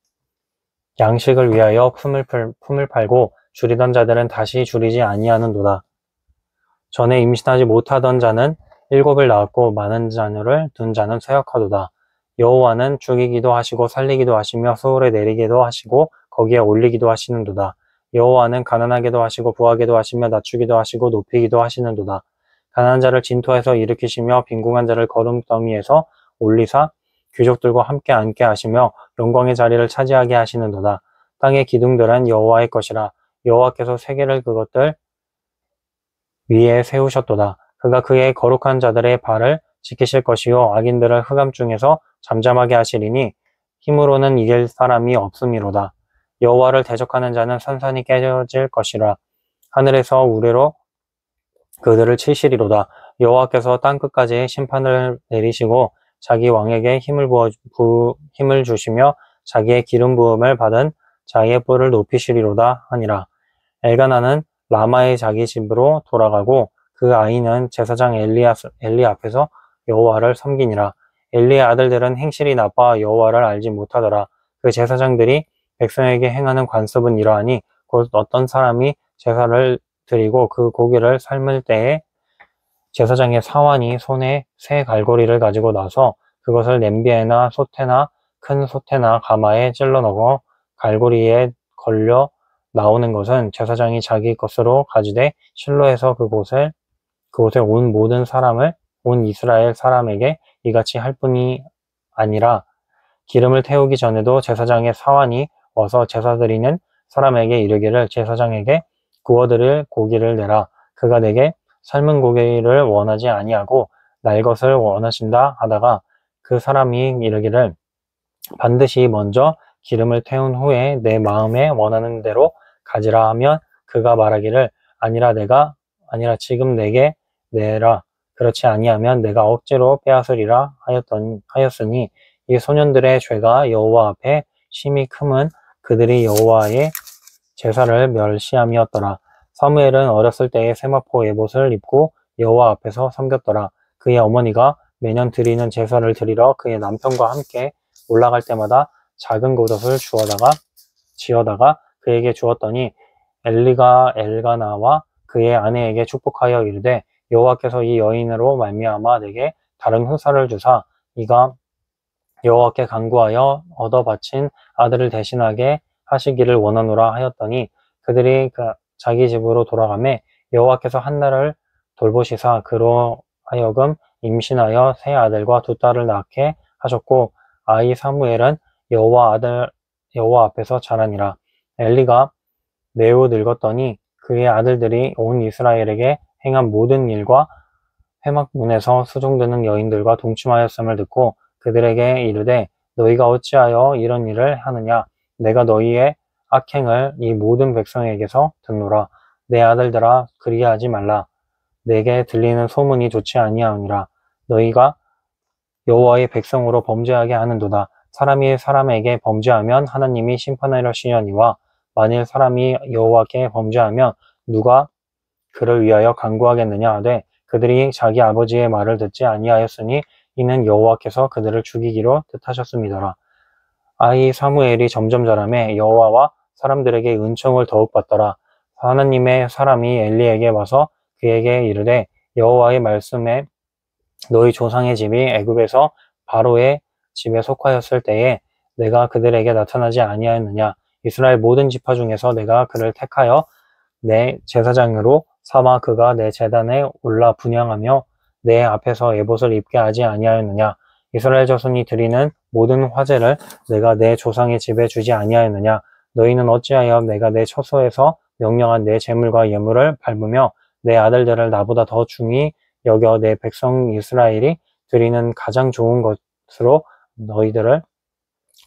양식을 위하여 품을 팔고 줄이던 자들은 다시 줄이지 아니하는도다. 전에 임신하지 못하던 자는 7을 낳았고 많은 자녀를 둔 자는 쇠약하도다. 여호와는 죽이기도 하시고 살리기도 하시며 수월에 내리기도 하시고 거기에 올리기도 하시는도다. 여호와는 가난하게도 하시고 부하게도 하시며 낮추기도 하시고 높이기도 하시는도다. 가난한 자를 진토에서 일으키시며 빈궁한 자를 거름더미에서 올리사 귀족들과 함께 앉게 하시며 영광의 자리를 차지하게 하시는도다. 땅의 기둥들은 여호와의 것이라. 여호와께서 세계를 그것들 위에 세우셨도다. 그가 그의 거룩한 자들의 발을 지키실 것이요 악인들을 흑암 중에서 잠잠하게 하시리니 힘으로는 이길 사람이 없음이로다. 여호와를 대적하는 자는 산산이 깨질 것이라. 하늘에서 우레로 그들을 치시리로다. 여호와께서 땅끝까지 심판을 내리시고 자기 왕에게 힘을 주시며 자기의 기름 부음을 받은 자기의 뿔을 높이시리로다 하니라. 엘가나는 라마의 자기 집으로 돌아가고 그 아이는 제사장 엘리 앞에서 여호와를 섬기니라. 엘리의 아들들은 행실이 나빠 여호와를 알지 못하더라. 그 제사장들이 백성에게 행하는 관습은 이러하니 곧 어떤 사람이 제사를 드리고 그 고기를 삶을 때에 제사장의 사환이 손에 새 갈고리를 가지고 나서 그것을 냄비에나 솥에나 큰 솥에나 가마에 찔러 넣어 갈고리에 걸려 나오는 것은 제사장이 자기 것으로 가지되 실로에서 그곳에 온 모든 사람을 온 이스라엘 사람에게 이같이 할 뿐이 아니라 기름을 태우기 전에도 제사장의 사환이 와서 제사 드리는 사람에게 이르기를 제사장에게 구워드릴 고기를 내라. 그가 내게 삶은 고기를 원하지 아니하고 날 것을 원하신다 하다가 그 사람이 이르기를 반드시 먼저 기름을 태운 후에 내 마음에 원하는 대로 가지라 하면 그가 말하기를 아니라 지금 내게 내라. 그렇지 아니하면 내가 억지로 빼앗으리라 하였으니 이 소년들의 죄가 여호와 앞에 심히 크면 그들이 여호와의 제사를 멸시함이었더라. 사무엘은 어렸을 때에 세마포 에봇을 입고 여호와 앞에서 섬겼더라. 그의 어머니가 매년 드리는 제사를 드리러 그의 남편과 함께 올라갈 때마다 작은 곶옷을 지어다가 그에게 주었더니 엘리가 엘가나와 그의 아내에게 축복하여 이르되 여호와께서 이 여인으로 말미암아 내게 다른 후사를 주사 이가 여호와께 간구하여 얻어 바친 아들을 대신하게 하시기를 원하노라 하였더니 그들이 자기 집으로 돌아가매 여호와께서 한나를 돌보시사 그로 하여금 임신하여 세 아들과 두 딸을 낳게 하셨고 아이 사무엘은 여호와 앞에서 자라니라. 엘리가 매우 늙었더니 그의 아들들이 온 이스라엘에게 행한 모든 일과 회막문에서 수종드는 여인들과 동침하였음을 듣고 그들에게 이르되 너희가 어찌하여 이런 일을 하느냐. 내가 너희의 악행을 이 모든 백성에게서 듣노라. 내 아들들아 그리하지 말라. 내게 들리는 소문이 좋지 아니하니라. 너희가 여호와의 백성으로 범죄하게 하는도다. 사람이 사람에게 범죄하면 하나님이 심판하려시려니와 만일 사람이 여호와께 범죄하면 누가 그를 위하여 간구하겠느냐 하되 그들이 자기 아버지의 말을 듣지 아니하였으니 이는 여호와께서 그들을 죽이기로 뜻하셨음이더라. 아이 사무엘이 점점 자라매 여호와와 사람들에게 은총을 더욱 받더라. 하나님의 사람이 엘리에게 와서 그에게 이르되 여호와의 말씀에 너희 조상의 집이 애굽에서 바로의 집에 속하였을 때에 내가 그들에게 나타나지 아니하였느냐. 이스라엘 모든 지파 중에서 내가 그를 택하여 내 제사장으로 삼아 그가 내 제단에 올라 분향하며 내 앞에서 에봇을 입게 하지 아니하였느냐. 이스라엘 자손이 드리는 모든 화제를 내가 내 조상의 집에 주지 아니하였느냐. 너희는 어찌하여 내가 내 처소에서 명령한 내 재물과 예물을 밟으며 내 아들들을 나보다 더 중히 여겨 내 백성 이스라엘이 드리는 가장 좋은 것으로 너희들을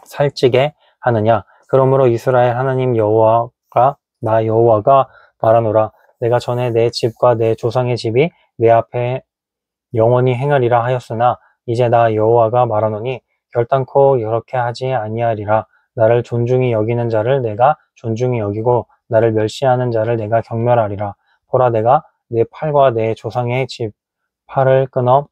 살찌게 하느냐. 그러므로 이스라엘 하나님 여호와가 나 여호와가 말하노라. 내가 전에 내 집과 내 조상의 집이 내 앞에 영원히 행하리라 하였으나 이제 나 여호와가 말하노니 결단코 이렇게 하지 아니하리라. 나를 존중히 여기는 자를 내가 존중히 여기고 나를 멸시하는 자를 내가 경멸하리라. 보라, 내가 내 팔과 내 조상의 집 팔을 끊어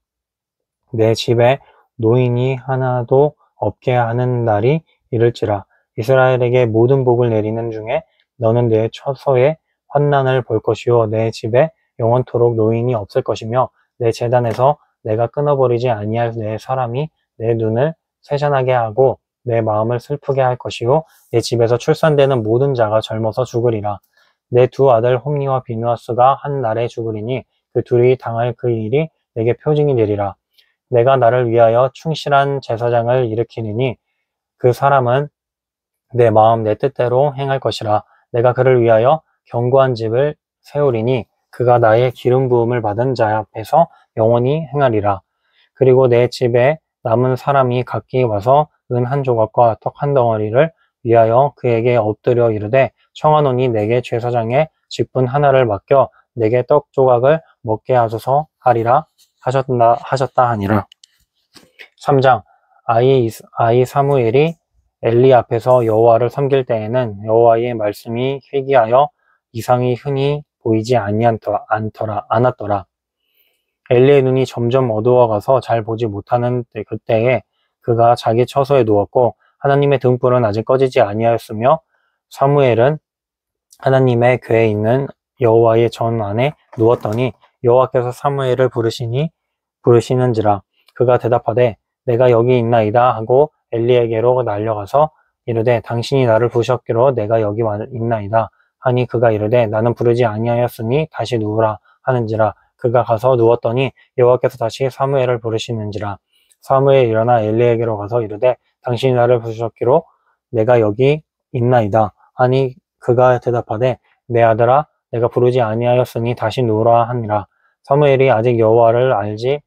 내 집에 노인이 하나도 없게 하는 날이 이를지라. 이스라엘에게 모든 복을 내리는 중에 너는 내 처소에 환난을 볼 것이요 내 집에 영원토록 노인이 없을 것이며 내 제단에서 내가 끊어버리지 아니할 내 사람이 내 눈을 세잔하게 하고 내 마음을 슬프게 할 것이요 내 집에서 출산되는 모든 자가 젊어서 죽으리라. 내 두 아들 홈니와 비누아스가 한 날에 죽으리니 그 둘이 당할 그 일이 내게 표징이 되리라. 내가 나를 위하여 충실한 제사장을 일으키리니 그 사람은 내 마음 내 뜻대로 행할 것이라. 내가 그를 위하여 견고한 집을 세우리니 그가 나의 기름 부음을 받은 자 앞에서 영원히 행하리라. 그리고 내 집에 남은 사람이 각기 와서 은 한 조각과 떡 한 덩어리를 위하여 그에게 엎드려 이르되 청하노니 내게 제사장의 직분 하나를 맡겨 내게 떡 조각을 먹게 하소서 하리라 하셨다 하니라. 3장. 아이 사무엘이 엘리 앞에서 여호와를 섬길 때에는 여호와의 말씀이 희귀하여 이상이 흔히 보이지 않았더라. 엘리의 눈이 점점 어두워가서 잘 보지 못하는 그때에 그가 자기 처소에 누웠고 하나님의 등불은 아직 꺼지지 아니하였으며 사무엘은 하나님의 궤에 있는 여호와의 전 안에 누웠더니 여호와께서 사무엘을 부르시는지라. 그가 대답하되 내가 여기 있나이다 하고 엘리에게로 날려가서 이르되 당신이 나를 부르셨기로 내가 여기 있나이다 하니 그가 이르되 나는 부르지 아니하였으니 다시 누우라 하는지라. 그가 가서 누웠더니 여호와께서 다시 사무엘을 부르시는지라. 사무엘이 일어나 엘리에게로 가서 이르되 당신이 나를 부르셨기로 내가 여기 있나이다 하니 그가 대답하되 내 아들아 내가 부르지 아니하였으니 다시 누우라 하니라. 사무엘이 아직 여호와를 알지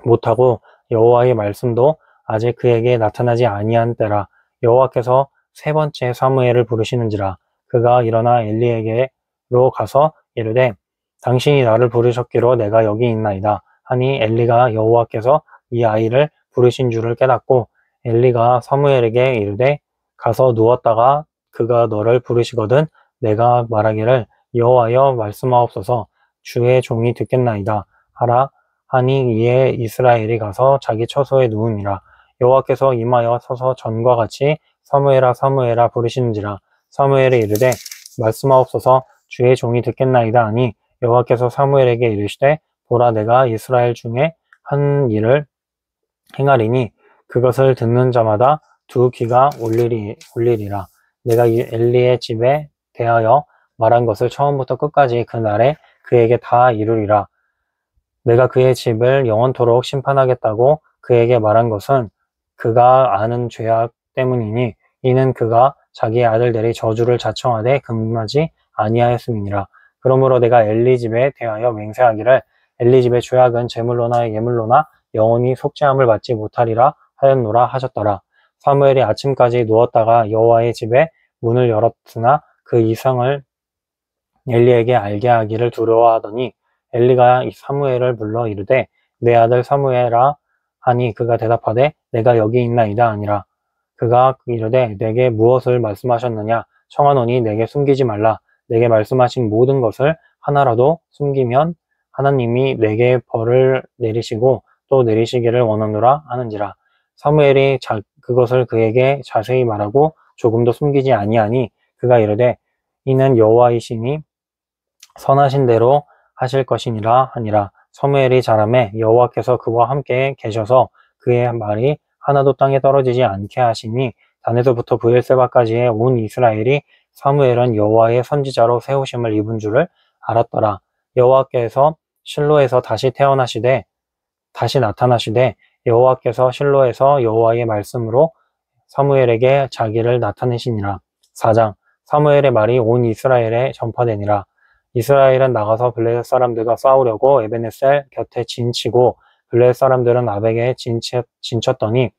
못하고 여호와의 말씀도 아직 그에게 나타나지 아니한 때라. 여호와께서 세 번째 사무엘을 부르시는지라. 그가 일어나 엘리에게로 가서 이르되 당신이 나를 부르셨기로 내가 여기 있나이다 하니 엘리가 여호와께서 이 아이를 부르신 줄을 깨닫고 엘리가 사무엘에게 이르되 가서 누웠다가 그가 너를 부르시거든 내가 말하기를 여호와여 말씀하옵소서 주의 종이 듣겠나이다 하라 하니 이에 이스라엘이 가서 자기 처소에 누우니라. 여호와께서 임하여 서서 전과 같이 사무엘아 사무엘아 부르시는지라. 사무엘이 이르되 말씀하옵소서 주의 종이 듣겠나이다 하니 여호와께서 사무엘에게 이르시되 보라 내가 이스라엘 중에 한 일을 행하리니 그것을 듣는 자마다 두 귀가 울리리라. 내가 엘리의 집에 대하여 말한 것을 처음부터 끝까지 그날에 그에게 다 이루리라. 내가 그의 집을 영원토록 심판하겠다고 그에게 말한 것은 그가 아는 죄악 때문이니 이는 그가 자기 아들들이 저주를 자청하되 금하지 아니하였음이니라. 그러므로 내가 엘리 집에 대하여 맹세하기를 엘리 집의 죄악은 제물로나 예물로나 영원히 속죄함을 받지 못하리라 하였노라 하셨더라. 사무엘이 아침까지 누웠다가 여호와의 집에 문을 열었으나 그 이상을 엘리에게 알게 하기를 두려워하더니 엘리가 사무엘을 불러 이르되 내 아들 사무엘아 하니 그가 대답하되 내가 여기 있나이다 하니라. 그가 이르되 내게 무엇을 말씀하셨느냐 청하노니 내게 숨기지 말라. 내게 말씀하신 모든 것을 하나라도 숨기면 하나님이 내게 벌을 내리시고 또 내리시기를 원하노라 하는지라. 사무엘이 그것을 그에게 자세히 말하고 조금도 숨기지 아니하니 그가 이르되 이는 여호와이시니 선하신 대로 하실 것이니라 하니라. 사무엘이 자라매 여호와께서 그와 함께 계셔서 그의 말이 하나도 땅에 떨어지지 않게 하시니 단에서부터 브엘세바까지의 온 이스라엘이 사무엘은 여호와의 선지자로 세우심을 입은 줄을 알았더라. 여호와께서 실로에서 다시 나타나시되 여호와께서 실로에서 여호와의 말씀으로 사무엘에게 자기를 나타내시니라. 4장. 사무엘의 말이 온 이스라엘에 전파되니라. 이스라엘은 나가서 블레셋 사람들과 싸우려고 에베네셀 곁에 진치고 블레셋 사람들은 아벡에 진쳤더니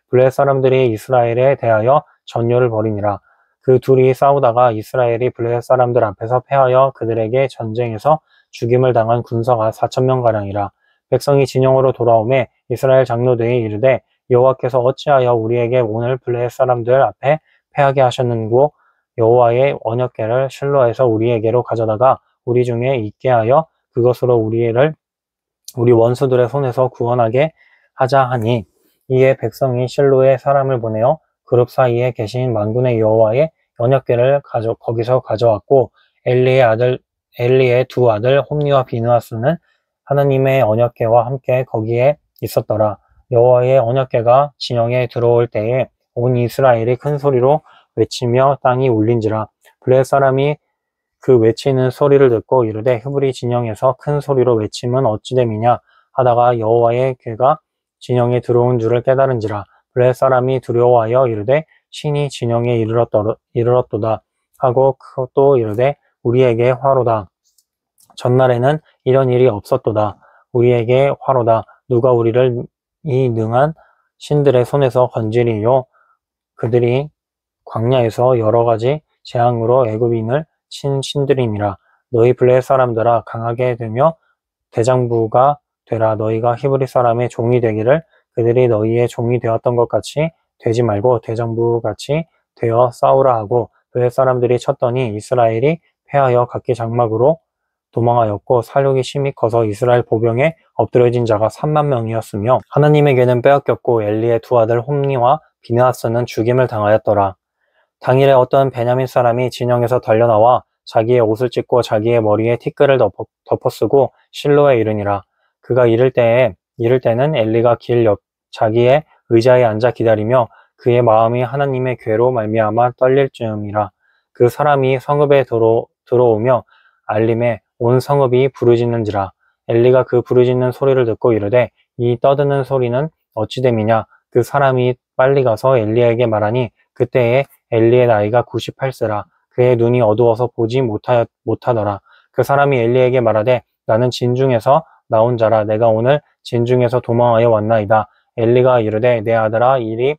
블레셋 사람들이 이스라엘에 대하여 전열을 벌이니라. 그 둘이 싸우다가 이스라엘이 블레셋 사람들 앞에서 패하여 그들에게 전쟁에서 죽임을 당한 군사가 4,000명가량이라. 백성이 진영으로 돌아오매 이스라엘 장로들이 이르되 여호와께서 어찌하여 우리에게 오늘 블레셋 사람들 앞에 패하게 하셨는고 여호와의 언약궤를 실로에서 우리에게로 가져다가 우리 중에 있게 하여 그것으로 우리 원수들의 손에서 구원하게 하자 하니 이에 백성이 실로에 사람을 보내어 그룹 사이에 계신 만군의 여호와의 언약궤를 거기서 가져왔고 엘리의 두 아들 홈니와 비느하스는 하나님의 언약궤와 함께 거기에 있었더라. 여호와의 언약궤가 진영에 들어올 때에 온 이스라엘이 큰 소리로 외치며 땅이 울린지라. 블레셋 사람이 그 외치는 소리를 듣고 이르되 히브리 진영에서 큰 소리로 외침은 어찌 됨이냐 하다가 여호와의 궤가 진영에 들어온 줄을 깨달은지라. 블레셋 사람이 두려워하여 이르되 신이 진영에 이르렀도다 하고 또 이르되 우리에게 화로다. 전날에는 이런 일이 없었도다. 우리에게 화로다. 누가 우리를 이 능한 신들의 손에서 건지리요. 그들이 광야에서 여러 가지 재앙으로 애굽인을 친 신들이니라. 너희 블레셋 사람들아 강하게 되며 대장부가 되라. 너희가 히브리 사람의 종이 되기를 그들이 너희의 종이 되었던 것 같이 되지 말고 대장부 같이 되어 싸우라 하고 블레셋 사람들이 쳤더니 이스라엘이 패하여 각기 장막으로 도망하였고 살육이 심히 커서 이스라엘 보병에 엎드려진 자가 30,000명이었으며 하나님의 궤는 빼앗겼고 엘리의 두 아들 홈니와 비느하스는 죽임을 당하였더라. 당일에 어떤 베냐민 사람이 진영에서 달려나와 자기의 옷을 찢고 자기의 머리에 티끌을 덮어쓰고 실로에 이르니라. 그가 이를 때는 엘리가 길 옆 자기의 의자에 앉아 기다리며 그의 마음이 하나님의 궤로 말미암아 떨릴 즈음이라. 그 사람이 성읍에 들어오며 알림에 온 성읍이 부르짖는지라. 엘리가 그 부르짖는 소리를 듣고 이르되 이 떠드는 소리는 어찌 됨이냐. 그 사람이 빨리 가서 엘리에게 말하니 그때에 엘리의 나이가 98세라. 그의 눈이 어두워서 보지 못하더라. 그 사람이 엘리에게 말하되 나는 진중에서 나온 자라. 내가 오늘 진중에서 도망하여 왔나이다. 엘리가 이르되 내 아들아 일이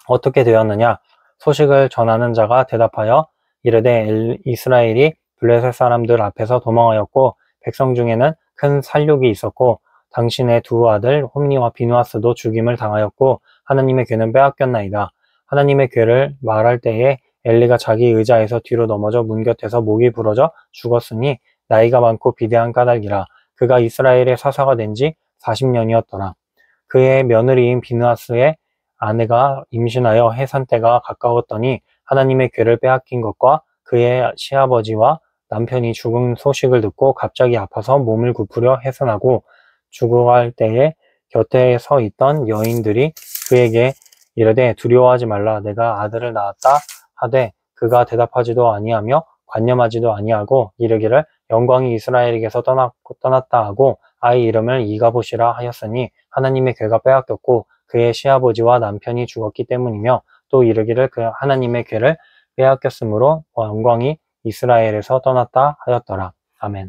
어떻게 되었느냐. 소식을 전하는 자가 대답하여 이르되 이스라엘이 블레셋 사람들 앞에서 도망하였고 백성 중에는 큰 살육이 있었고 당신의 두 아들 홈니와 비느하스도 죽임을 당하였고 하나님의 궤는 빼앗겼나이다. 하나님의 궤를 말할 때에 엘리가 자기 의자에서 뒤로 넘어져 문 곁에서 목이 부러져 죽었으니 나이가 많고 비대한 까닭이라. 그가 이스라엘의 사사가 된 지 40년이었더라. 그의 며느리인 비느하스의 아내가 임신하여 해산 때가 가까웠더니 하나님의 궤를 빼앗긴 것과 그의 시아버지와 남편이 죽은 소식을 듣고 갑자기 아파서 몸을 굽으려 해산하고 죽어갈 때에 곁에 서 있던 여인들이 그에게 이르되 두려워하지 말라. 내가 아들을 낳았다 하되 그가 대답하지도 아니하며 관념하지도 아니하고 이르기를 영광이 이스라엘에게서 떠났다 하고 아이 이름을 이가봇이라 하였으니 하나님의 궤가 빼앗겼고 그의 시아버지와 남편이 죽었기 때문이며 또 이르기를 그 하나님의 궤를 빼앗겼으므로 영광이 이스라엘에서 떠났다 하였더라. 아멘.